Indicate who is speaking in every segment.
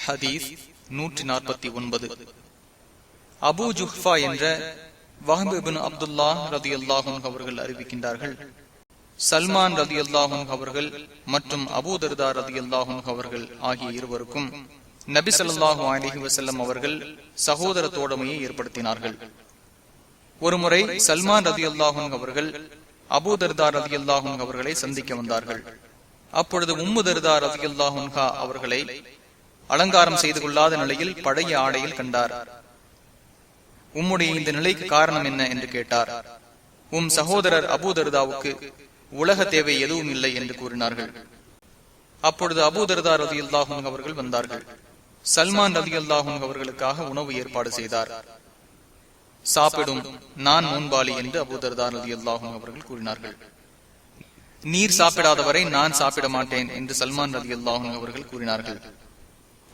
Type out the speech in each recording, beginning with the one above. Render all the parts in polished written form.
Speaker 1: ஹதீஸ் 149. அபூ ஜுஹ்ஃபா என்ற வஹப் இப்னு அப்துல்லாஹ் ரலியல்லாஹு அன்ஹு அவர்கள் அறிவிக்கின்றார்கள், சல்மான் ரலியல்லாஹு அன்ஹு அவர்கள் மற்றும் அபூ தர்தா ரலியல்லாஹு அன்ஹு அவர்கள் ஆகிய இருவருக்கும் நபி ஸல்லல்லாஹு அலைஹி வஸல்லம் அவர்கள் சகோதர தோழமையை ஏற்படுத்தினார்கள். ஒருமுறை சல்மான் ரலியல்லாஹு அன்ஹு அவர்கள் அபூ தர்தா ரலியல்லாஹு அன்ஹு அவர்களை சந்திக்க வந்தார்கள். அப்பொழுது உம்மு தர்தா ரலியல்லாஹு அன்ஹா அவர்களை அலங்காரம் செய்து கொள்ளாத நிலையில் பழைய ஆடையில் கண்டார். உம்முடைய இந்த நிலைக்கு காரணம் என்ன என்று கேட்டார். உம் சகோதரர் அபூ தர்தாவுக்கு உலக தேவை எதுவும் இல்லை என்று கூறினார்கள். அப்பொழுது அபூ தர்தா ரலியல்லாஹு அன்ஹு அவர்கள் வந்தார்கள். சல்மான் ரலியல்லாஹு அன்ஹு அவர்களுக்காக உணவு ஏற்பாடு செய்தார். சாப்பிடும், நான் நோன்பாளி என்று அபூ தர்தா ரலியல்லாஹு அன்ஹு அவர்கள் கூறினார்கள். நீர் சாப்பிடாதவரை நான் சாப்பிட மாட்டேன் என்று சல்மான் ரலியல்லாஹு அன்ஹு அவர்கள் கூறினார்கள்.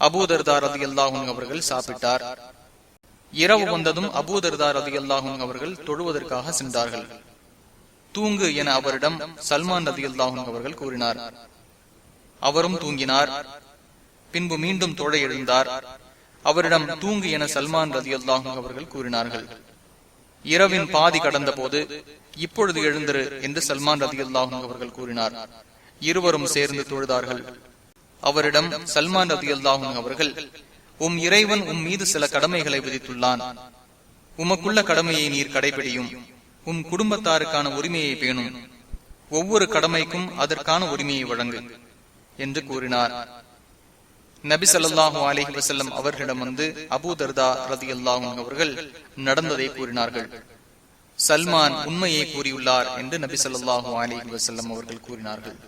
Speaker 1: அபூ தர்தா ரலியல்லாஹு அன்ஹு அவர்கள் சாப்பிட்டார். இரவு வந்ததும் அபூ தர்தா ரலியல்லாஹு அன்ஹு அவர்கள் தொழுவதற்காக சென்றார்கள். தூங்கு என அவரிடம் சல்மான் ரலியல்லாஹு அன்ஹு அவர்கள் கூறினார். அவரும் தூங்கினார். பின்பு மீண்டும் தொழ எழுந்தார். அவரிடம் தூங்கு என சல்மான் ரலியல்லாஹு அன்ஹு அவர்கள் கூறினார்கள். இரவின் பாதி கடந்த போது இப்பொழுது எழுந்திரு என்று சல்மான் ரலியல்லாஹு அன்ஹு அவர்கள் கூறினார். இருவரும் சேர்ந்து தொழுதார்கள். அவரிடம் சல்மான் ரலியல்லாஹு அன்ஹு அவர்கள், உம் இறைவன் உம் மீது சில கடமைகளை விதித்துள்ளான். உமக்குள்ள கடமையை நீர் கடைபிடியும். உம் குடும்பத்தாருக்கான உரிமையை பேணும். ஒவ்வொரு கடமைக்கும் அதற்கான உரிமையை வழங்கு என்று கூறினார். நபி ஸல்லல்லாஹு அலைஹி வஸல்லம் அவர்களிடம் வந்து அபூ தர்தா ரலியல்லாஹு அன்ஹு அவர்கள் நடந்ததை கூறினார்கள். சல்மான் உண்மையை கூறியுள்ளார் என்று நபி ஸல்லல்லாஹு அலைஹி வஸல்லம் அவர்கள் கூறினார்கள்.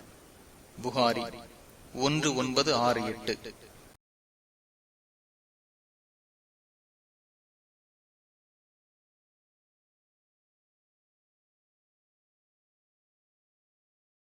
Speaker 1: புகாரி 1968.